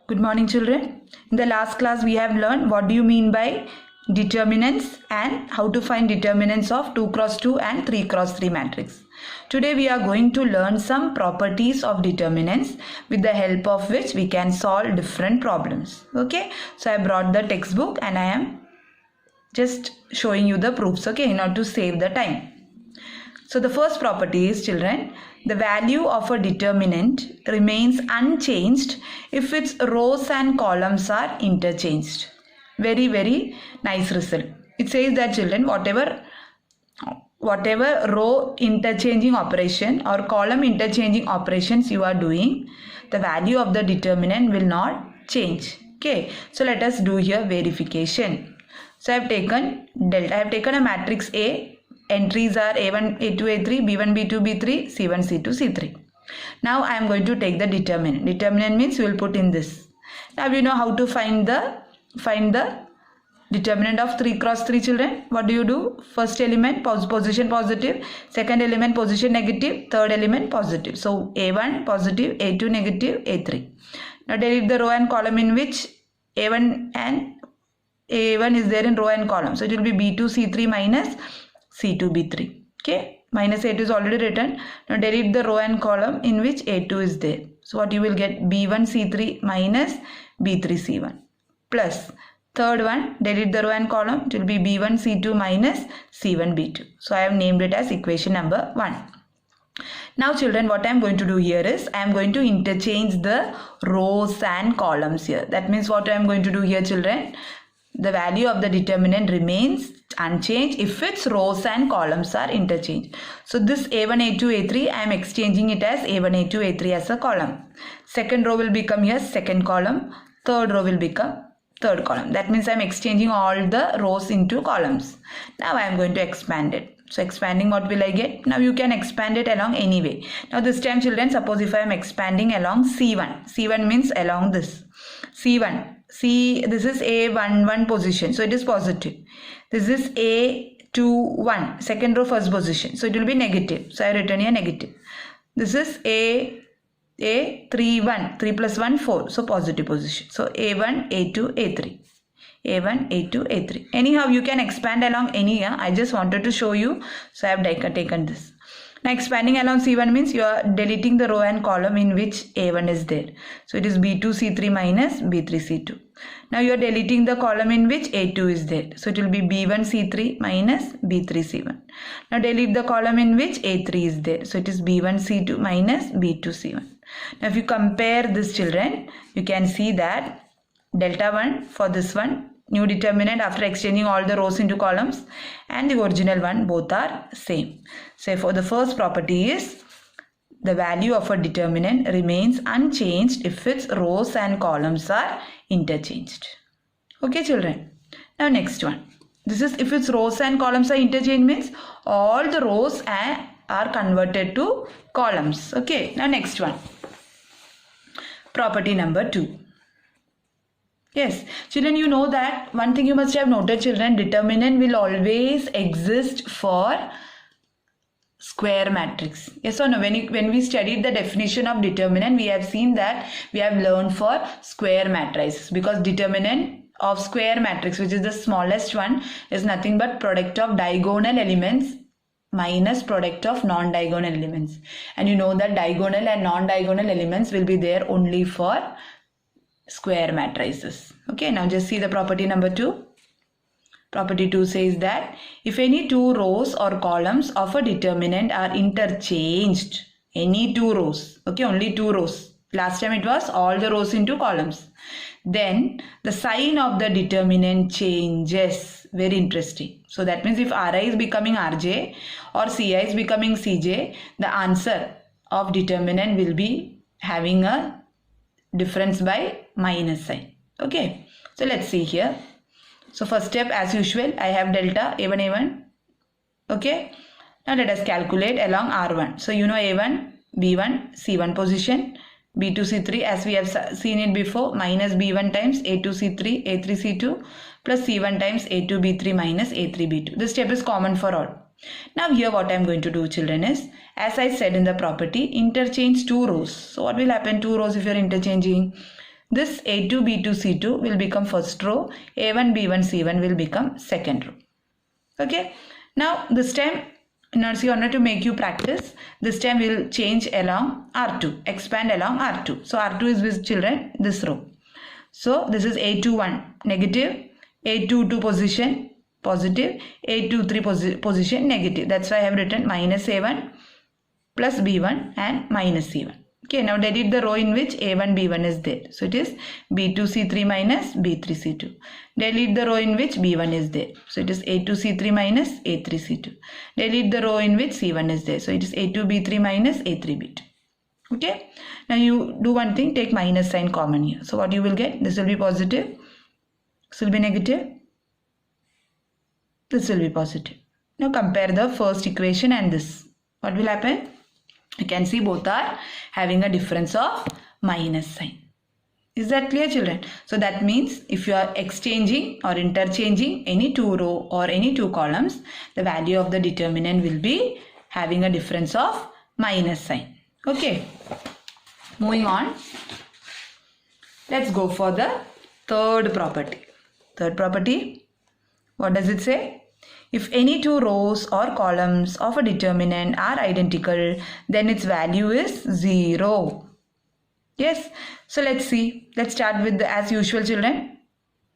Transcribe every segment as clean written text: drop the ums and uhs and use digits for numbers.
Good morning, children. In the last class, we have learned what do you mean by determinants and how to find determinants of 2 cross 2 and 3 cross 3 matrix. Today, we are going to learn some properties of determinants with the help of which we can solve different problems. Okay, so I brought the textbook and I am just showing you the proofs, okay, in order to save the time. So the first property is, children, the value of a determinant remains unchanged if its rows and columns are interchanged. Very nice result. It says that, children, whatever row interchanging operation or column interchanging operations you are doing, the value of the determinant will not change. Okay, so let us do here verification. So I have taken delta. I have taken a matrix A. Entries are A1, A2, A3, B1, B2, B3, C1, C2, C3. Now I am going to take the determinant. Determinant means we will put in this. Now you know how to find the determinant of 3 cross 3, children. What do you do? First element position positive, second element position negative, third element positive. So A1 positive, A2 negative, A3. Now delete the row and column in which A1 is there in row and column. So it will be B2 C3 minus C2 B3. Okay, minus A2 is already written. Now delete the row and column in which A2 is there. So what you will get? B1 C3 minus B3 C1 plus third one, delete the row and column, it will be B1 C2 minus C1 B2. So I have named it as equation number 1. Now children, what I am going to do here is I am going to interchange the rows and columns here. That means what I am going to do here, children, the value of the determinant remains unchanged if its rows and columns are interchanged. So this A1, A2, A3, I am exchanging it as A1, A2, A3 as a column. Second row will become here second column. Third row will become third column. That means I am exchanging all the rows into columns. Now I am going to expand it. So expanding, what will I get? Now you can expand it along any way. Now this time, children, suppose if I am expanding along C1. C1 means along this. C1. This is A11 position. So it is positive. This is A21. Second row first position. So it will be negative. So I written here negative. This is A31. 3 plus 1, 4. So positive position. So A1, A2, A3. A1, A2, A3. Anyhow, you can expand along any. I just wanted to show you. So I have taken this. Now expanding along C1 means you are deleting the row and column in which A1 is there. So it is B2 C3 minus B3 C2. Now you are deleting the column in which A2 is there. So it will be B1 C3 minus B3 C1. Now delete the column in which A3 is there. So it is B1 C2 minus B2 C1. Now if you compare this, children, you can see that delta 1 for this one, new determinant after exchanging all the rows into columns, and the original one, both are same. So for the first property is the value of a determinant remains unchanged if its rows and columns are interchanged. Okay, children. Now next one. This is if its rows and columns are interchanged means all the rows are converted to columns. Okay. Now next one. Property number 2. Yes, children, you know that one thing you must have noted, children, determinant will always exist for square matrix. Yes or no? When we studied the definition of determinant, we have seen that we have learned for square matrices, because determinant of square matrix, which is the smallest one, is nothing but product of diagonal elements minus product of non-diagonal elements. And you know that diagonal and non-diagonal elements will be there only for square matrices. Okay, now just see the property number 2. Property 2 says that if any two rows or columns of a determinant are interchanged, any two rows, okay, only two rows. Last time it was all the rows into columns. Then the sign of the determinant changes. Very interesting. So that means if Ri is becoming Rj or Ci is becoming Cj, the answer of determinant will be having a difference by minus sign. Okay, so let's see here. So first step, as usual, I have delta A1 A1. Okay, now let us calculate along R1. So you know A1 B1 C1 position, B2 C3 as we have seen it before, minus B1 times A2 C3 A3 C2 plus C1 times A2 B3 minus A3 B2. This step is common for all. Now here what I am going to do, children, is, as I said in the property, interchange two rows. So what will happen? Two rows if you are interchanging. this A2, B2, C2 will become first row, A1, B1, C1 will become second row. Okay, now this time in order to make you practice, this time we will change along R2, expand along R2. So R2 is with children, this row. So this is A21 negative, A22 position positive, A23 position negative. That's why I have written minus A1 plus B1 and minus C1. Okay, now delete the row in which A1, B1 is there. So it is B2, C3 minus B3, C2. Delete the row in which B1 is there. So it is A2, C3 minus A3, C2. Delete the row in which C1 is there. So it is A2, B3 minus A3, B2. Okay, now you do one thing, take minus sign common here. So what you will get? This will be positive, this will be negative, this will be positive. Now compare the first equation and this. What will happen? You can see both are having a difference of minus sign. Is that clear, children? So that means if you are exchanging or interchanging any two row or any two columns, the value of the determinant will be having a difference of minus sign. Okay, moving on. Let's go for the third property. Third property, what does it say? If any two rows or columns of a determinant are identical, then its value is 0. Yes, so let's see. Let's start with the, as usual, children.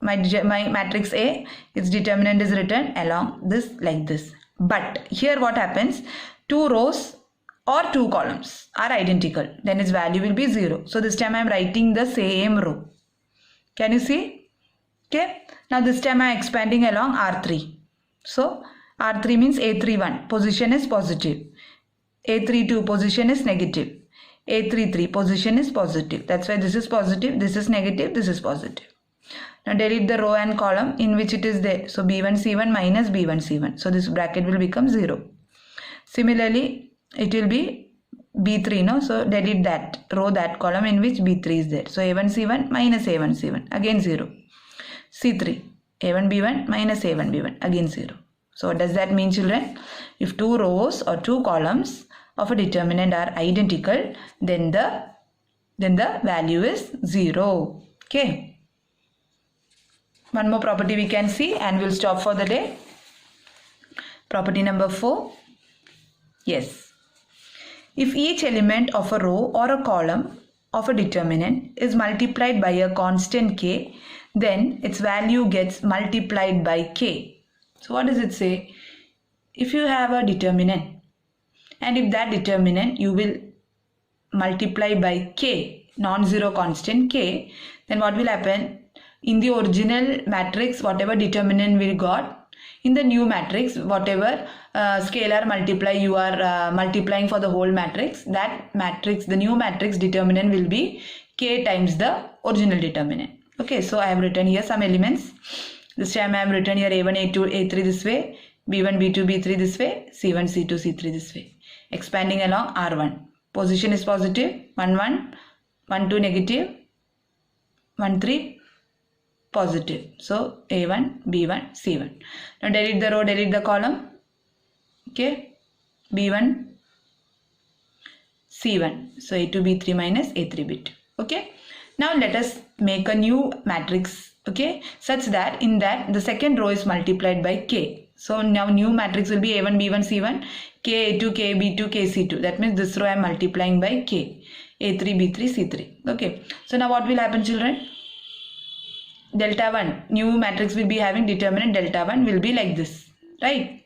My matrix A, its determinant is written along this like this. But here what happens? Two rows or two columns are identical, then its value will be 0. So this time I am writing the same row. Can you see? Okay. Now this time I am expanding along R3. So R3 means A31 position is positive, A32 position is negative, A33 position is positive. That's why this is positive, this is negative, this is positive. Now delete the row and column in which it is there. So B1 C1 minus B1 C1. So this bracket will become 0. Similarly, it will be B3, no? So delete that row, that column in which B3 is there. So A1 C1 minus A1 C1, again 0. C3, A1 B1 minus A1 B1, again 0. So what does that mean, children? If two rows or two columns of a determinant are identical, then the value is 0. Okay. One more property we can see and we'll stop for the day. Property number 4. Yes. If each element of a row or a column of a determinant is multiplied by a constant k, then its value gets multiplied by k. So what does it say? If you have a determinant and if that determinant you will multiply by k, non-zero constant k, then what will happen? In the original matrix, whatever determinant we got, in the new matrix, whatever scalar multiply you are multiplying for the whole matrix, that matrix, the new matrix determinant will be k times the original determinant. Okay, so I have written here some elements. This time I have written here A1, A2, A3 this way, B1, B2, B3 this way, C1, C2, C3 this way. Expanding along R1. Position is positive, 1, 1, 1, 2 negative, 1, 3 positive. So A1, B1, C1. Now delete the row, delete the column. Okay, B1, C1. So A2, B3 minus A3, B2. Okay. Now let us make a new matrix, okay, such that in that the second row is multiplied by k. So now new matrix will be A1, B1, C1, k A2, k B2, k C2. That means this row I am multiplying by k, A3, B3, C3. Okay. So now what will happen, children? Delta 1, new matrix will be having determinant delta 1 will be like this, right?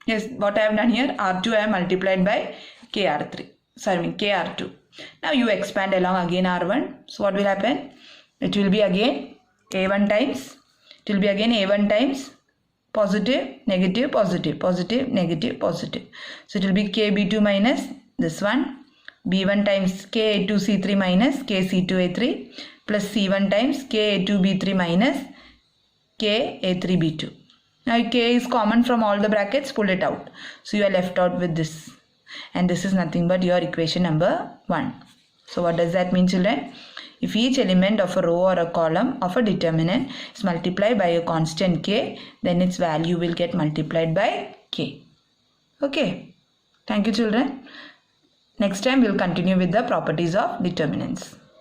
Yes, what I have done here, R2 I have multiplied by KR3, sorry, KR2. Now you expand along again R1. So what will happen? It will be again A1 times, it will be again A1 times positive, negative, positive, positive, negative, positive. So it will be KB2 minus this one, B1 times KA2 C3 minus KC2 A3 plus C1 times KA2 B3 minus KA3 B2. Now K is common from all the brackets, pull it out. So you are left out with this. And this is nothing but your equation number 1. So what does that mean, children? If each element of a row or a column of a determinant is multiplied by a constant k, then its value will get multiplied by k. Okay. Thank you, children. Next time we will continue with the properties of determinants.